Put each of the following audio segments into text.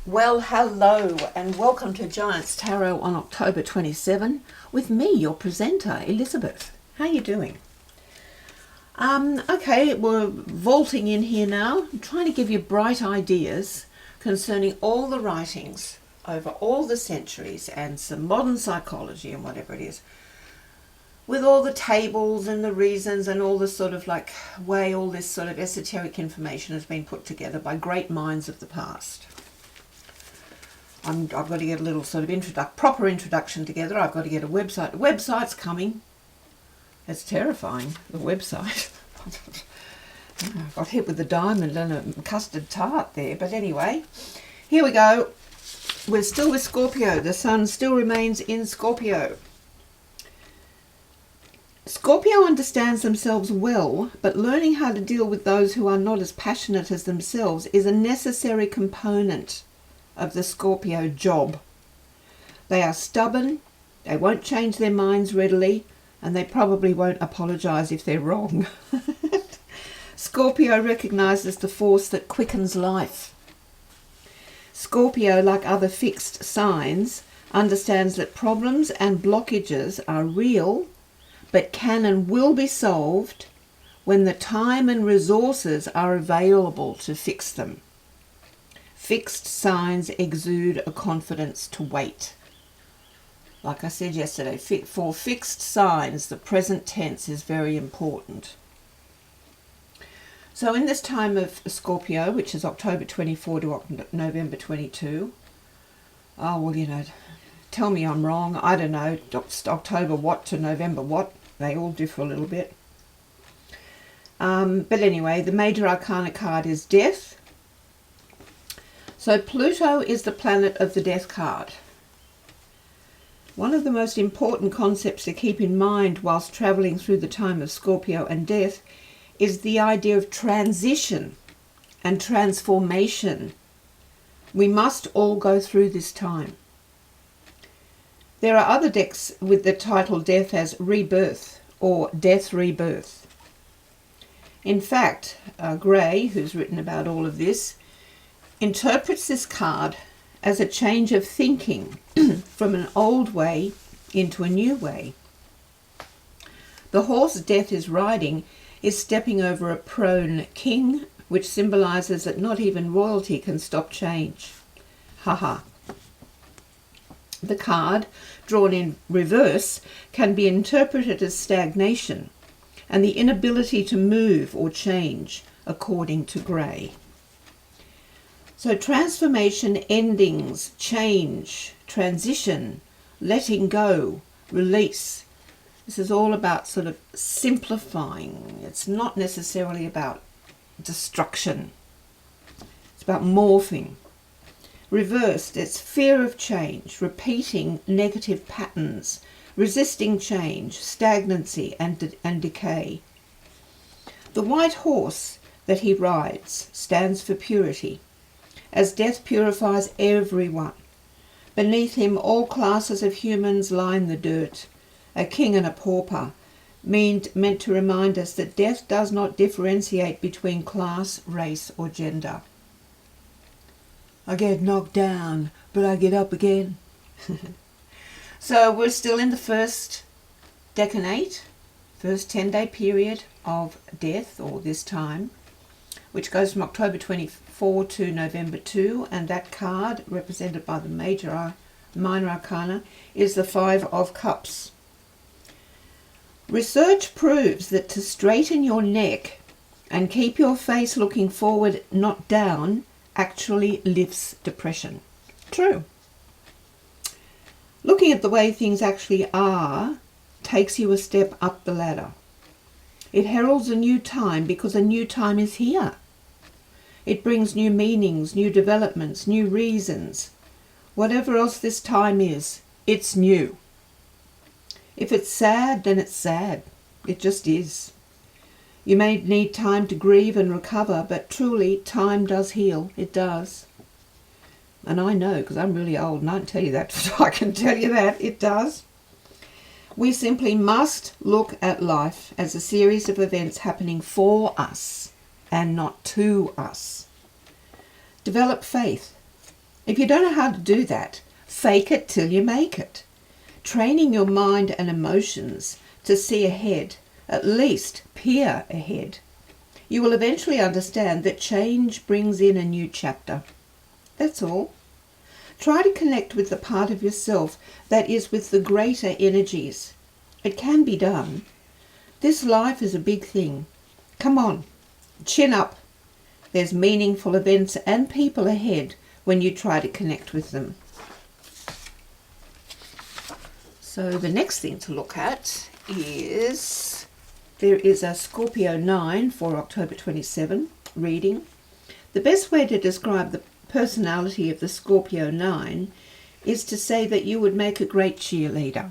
Well, hello and welcome to Giants Tarot on October 27 with me, your presenter, Elizabeth. How you doing? Okay, we're vaulting in here now. I'm trying to give you bright ideas concerning all the writings over all the centuries and some modern psychology and whatever it is, with all the tables and the reasons and all the sort of like way all this sort of esoteric information has been put together by great minds of the past. I've got to get a little sort of proper introduction together. I've got to get a website. The website's coming. It's terrifying, the website. I got hit with a diamond and a custard tart there. But anyway, here we go. We're still with Scorpio. The sun still remains in Scorpio. Scorpio understands themselves well, but learning how to deal with those who are not as passionate as themselves is a necessary component of the Scorpio job. They are stubborn, they won't change their minds readily, and they probably won't apologise if they're wrong. Scorpio recognises the force that quickens life. Scorpio, like other fixed signs, understands that problems and blockages are real, but can and will be solved when the time and resources are available to fix them. Fixed signs exude a confidence to wait. Like I said yesterday, for fixed signs, the present tense is very important. So in this time of Scorpio, which is October 24 to November 22, tell me I'm wrong. I don't know, October what to November what. They all differ a little bit. But anyway, the major arcana card is Death. So Pluto is the planet of the Death card. One of the most important concepts to keep in mind whilst travelling through the time of Scorpio and Death is the idea of transition and transformation. We must all go through this time. There are other decks with the title Death as Rebirth or Death Rebirth. In fact, Gray, who's written about all of this, interprets this card as a change of thinking from an old way into a new way. The horse Death is riding is stepping over a prone king, which symbolises that not even royalty can stop change. Haha. The card, drawn in reverse, can be interpreted as stagnation and the inability to move or change, according to Gray. So transformation, endings, change, transition, letting go, release. This is all about sort of simplifying. It's not necessarily about destruction. It's about morphing. Reversed, it's fear of change, repeating negative patterns, resisting change, stagnancy and decay. The white horse that he rides stands for purity, as Death purifies everyone. Beneath him all classes of humans line the dirt, a king and a pauper, meant to remind us that Death does not differentiate between class, race or gender. I get knocked down, but I get up again. So we're still in the first decanate, first 10-day period of Death, or this time, which goes from October 24 to November 2, and that card, represented by the minor arcana, is the Five of Cups. Research proves that to straighten your neck and keep your face looking forward, not down, actually lifts depression. True. Looking at the way things actually are takes you a step up the ladder. It heralds a new time because a new time is here. It brings new meanings, new developments, new reasons. Whatever else this time is, it's new. If it's sad, then it's sad. It just is. You may need time to grieve and recover, but truly, time does heal. It does. And I know, because I'm really old and I can tell you that, but I can tell you that, it does. We simply must look at life as a series of events happening for us and not to us. Develop faith If you don't know how to do that, fake it till you make it. Training your mind and emotions to see ahead, at least peer ahead. You will eventually understand that change brings in a new chapter. That's all. Try to connect with the part of yourself that is with the greater energies. It can be done. This life is a big thing. Come on, chin up. There's meaningful events and people ahead when you try to connect with them. So the next thing to look at is, there is a Scorpio 9 for October 27 reading. The best way to describe the personality of the Scorpio 9 is to say that you would make a great cheerleader.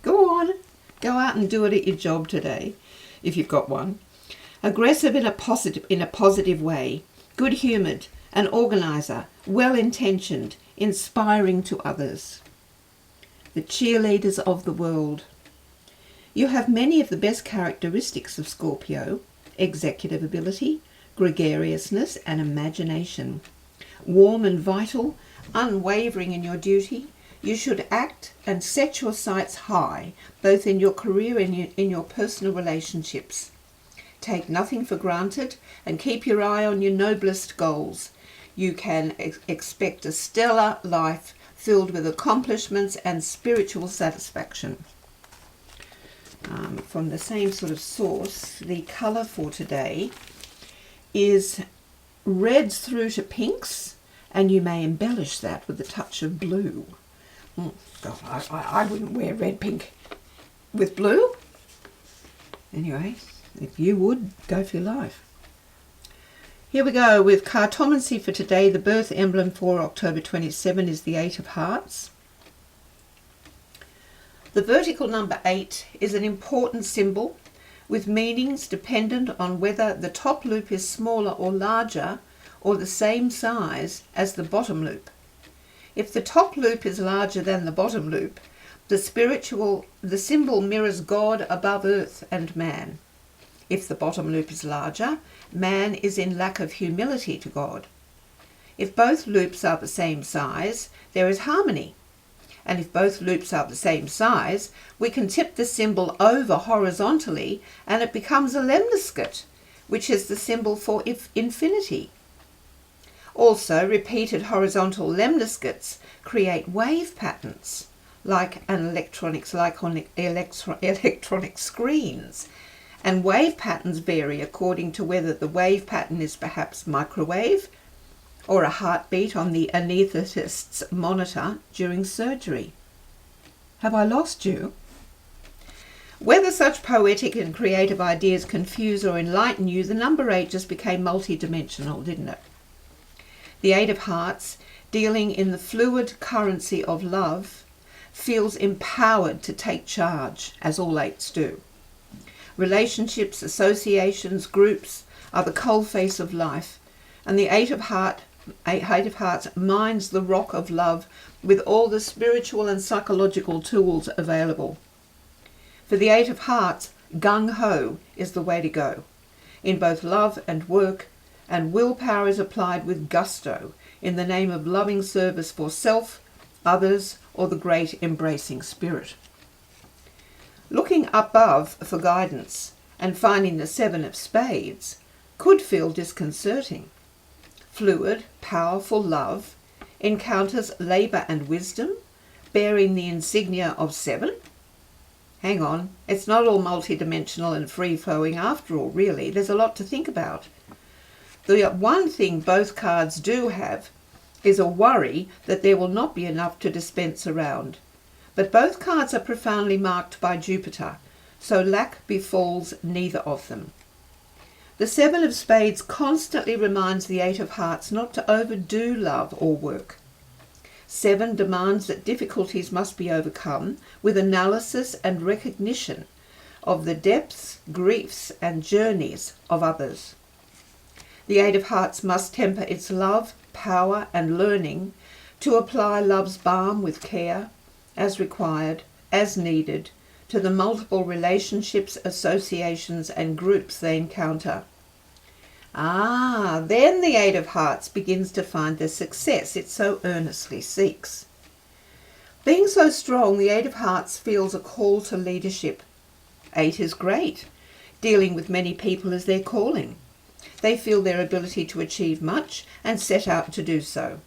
Go on, go out and do it at your job today, if you've got one. Aggressive in a positive way, good-humoured, an organiser, well-intentioned, inspiring to others. The cheerleaders of the world. You have many of the best characteristics of Scorpio: executive ability, gregariousness and imagination. Warm and vital, unwavering in your duty, you should act and set your sights high, both in your career and in your personal relationships. Take nothing for granted and keep your eye on your noblest goals. You can expect a stellar life filled with accomplishments and spiritual satisfaction. From the same sort of source, the colour for today is reds through to pinks, and you may embellish that with a touch of blue. God, I wouldn't wear red, pink with blue. Anyway, if you would, go for your life. Here we go with cartomancy for today. The birth emblem for October 27 is the 8 of Hearts. The vertical number 8 is an important symbol with meanings dependent on whether the top loop is smaller or larger or the same size as the bottom loop. If the top loop is larger than the bottom loop, the symbol mirrors God above earth and man. If the bottom loop is larger, man is in lack of humility to God. If both loops are the same size, there is harmony. And if both loops are the same size, we can tip the symbol over horizontally and it becomes a lemniscate, which is the symbol for infinity. Also, repeated horizontal lemniscates create wave patterns, like electronic screens. And wave patterns vary according to whether the wave pattern is perhaps microwave or a heartbeat on the anaesthetist's monitor during surgery. Have I lost you? Whether such poetic and creative ideas confuse or enlighten you, the number 8 just became multi-dimensional, didn't it? The 8 of Hearts, dealing in the fluid currency of love, feels empowered to take charge, as all 8s do. Relationships, associations, groups are the coalface of life, and the 8 of Hearts mines the rock of love with all the spiritual and psychological tools available. For the 8 of Hearts, gung-ho is the way to go, in both love and work, and willpower is applied with gusto in the name of loving service for self, others, or the great embracing spirit. Looking above for guidance and finding the 7 of Spades could feel disconcerting. Fluid, powerful love encounters labour and wisdom, bearing the insignia of 7. Hang on, it's not all multidimensional and free-flowing after all, really. There's a lot to think about. The one thing both cards do have is a worry that there will not be enough to dispense around. But both cards are profoundly marked by Jupiter, so lack befalls neither of them. The 7 of Spades constantly reminds the 8 of Hearts not to overdo love or work. 7 demands that difficulties must be overcome with analysis and recognition of the depths, griefs, and journeys of others. The 8 of Hearts must temper its love, power, and learning to apply love's balm with care, as required, as needed, to the multiple relationships, associations, and groups they encounter. Then the Eight of Hearts begins to find the success it so earnestly seeks. Being so strong, the Eight of Hearts feels a call to leadership. 8 is great. Dealing with many people is their calling. They feel their ability to achieve much and set out to do so.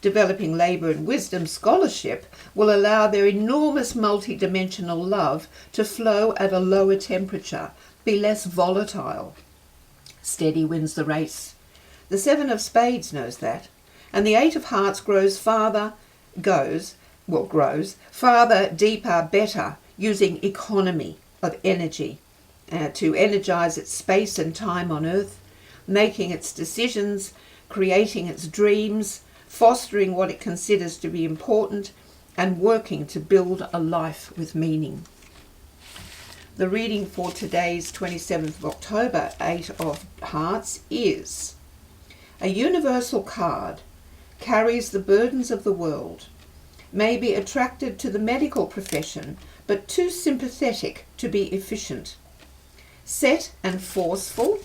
Developing labour and wisdom scholarship will allow their enormous multi-dimensional love to flow at a lower temperature, be less volatile. Steady wins the race. The 7 of Spades knows that, and the 8 of Hearts grows farther, deeper, better, using economy of energy to energize its space and time on Earth, making its decisions, creating its dreams, fostering what it considers to be important, and working to build a life with meaning. The reading for today's 27th of October, 8 of Hearts, is: a universal card carries the burdens of the world, may be attracted to the medical profession, but too sympathetic to be efficient. Set and forceful,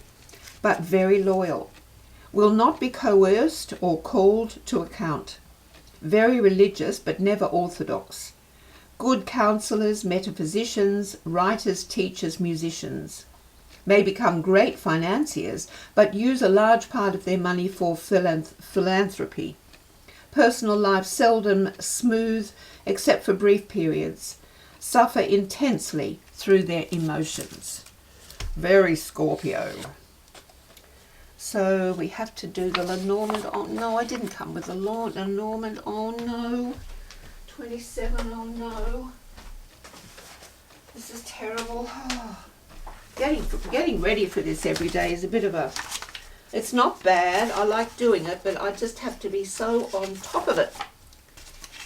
but very loyal. Will not be coerced or called to account. Very religious, but never orthodox. Good counsellors, metaphysicians, writers, teachers, musicians. May become great financiers, but use a large part of their money for philanthropy. Personal life seldom smooth, except for brief periods. Suffer intensely through their emotions. Very Scorpio. So we have to do the Lenormand. Oh no, I didn't come with the Lenormand. Oh no. 27, oh no. This is terrible. Oh. Getting ready for this every day is a bit of a... It's not bad. I like doing it, but I just have to be so on top of it.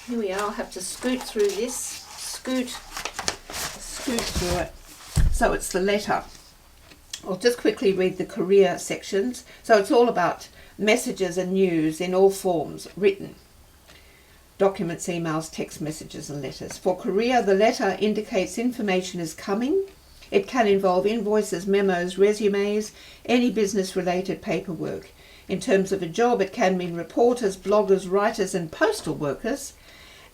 Here we are. I'll have to scoot through this. Scoot through it. So it's the letter. I'll just quickly read the career sections. So it's all about messages and news in all forms, written. Documents, emails, text messages and letters. For career, the letter indicates information is coming. It can involve invoices, memos, resumes, any business-related paperwork. In terms of a job, it can mean reporters, bloggers, writers and postal workers.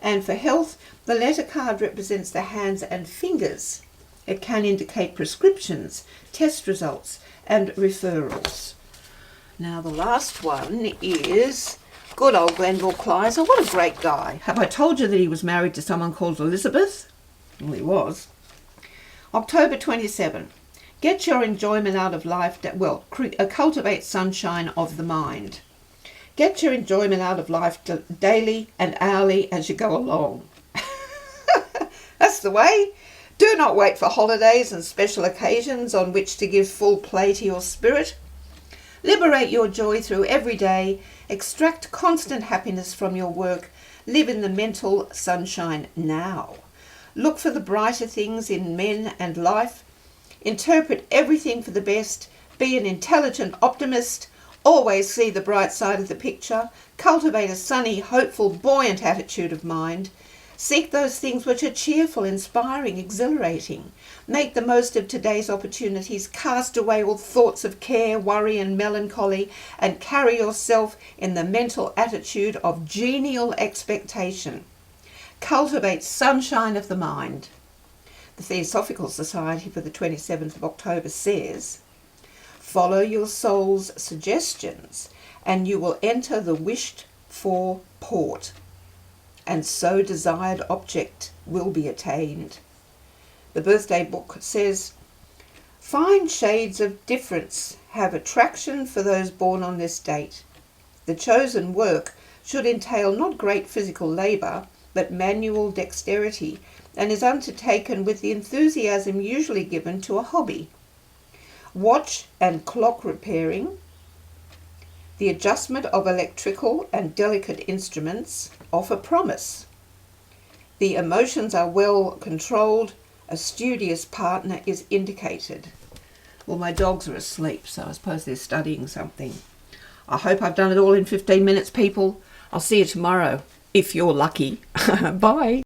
And for health, the letter card represents the hands and fingers. It can indicate prescriptions, test results and referrals. Now the last one is good old Glenville Kleiser. What a great guy. Have I told you that he was married to someone called Elizabeth? Well, he was. October 27. Get your enjoyment out of life. Cultivate sunshine of the mind. Get your enjoyment out of life daily and hourly as you go along. That's the way. Do not wait for holidays and special occasions on which to give full play to your spirit. Liberate your joy through every day. Extract constant happiness from your work. Live in the mental sunshine now. Look for the brighter things in men and life. Interpret everything for the best. Be an intelligent optimist. Always see the bright side of the picture. Cultivate a sunny, hopeful, buoyant attitude of mind. Seek those things which are cheerful, inspiring, exhilarating. Make the most of today's opportunities. Cast away all thoughts of care, worry and melancholy, and carry yourself in the mental attitude of genial expectation. Cultivate sunshine of the mind. The Theosophical Society for the 27th of October says, follow your soul's suggestions and you will enter the wished for port, and so desired object will be attained. The birthday book says, fine shades of difference have attraction for those born on this date. The chosen work should entail not great physical labour, but manual dexterity, and is undertaken with the enthusiasm usually given to a hobby. Watch and clock repairing, the adjustment of electrical and delicate instruments offer promise. The emotions are well controlled. A studious partner is indicated. Well, my dogs are asleep, so I suppose they're studying something. I hope I've done it all in 15 minutes, people. I'll see you tomorrow, if you're lucky. Bye.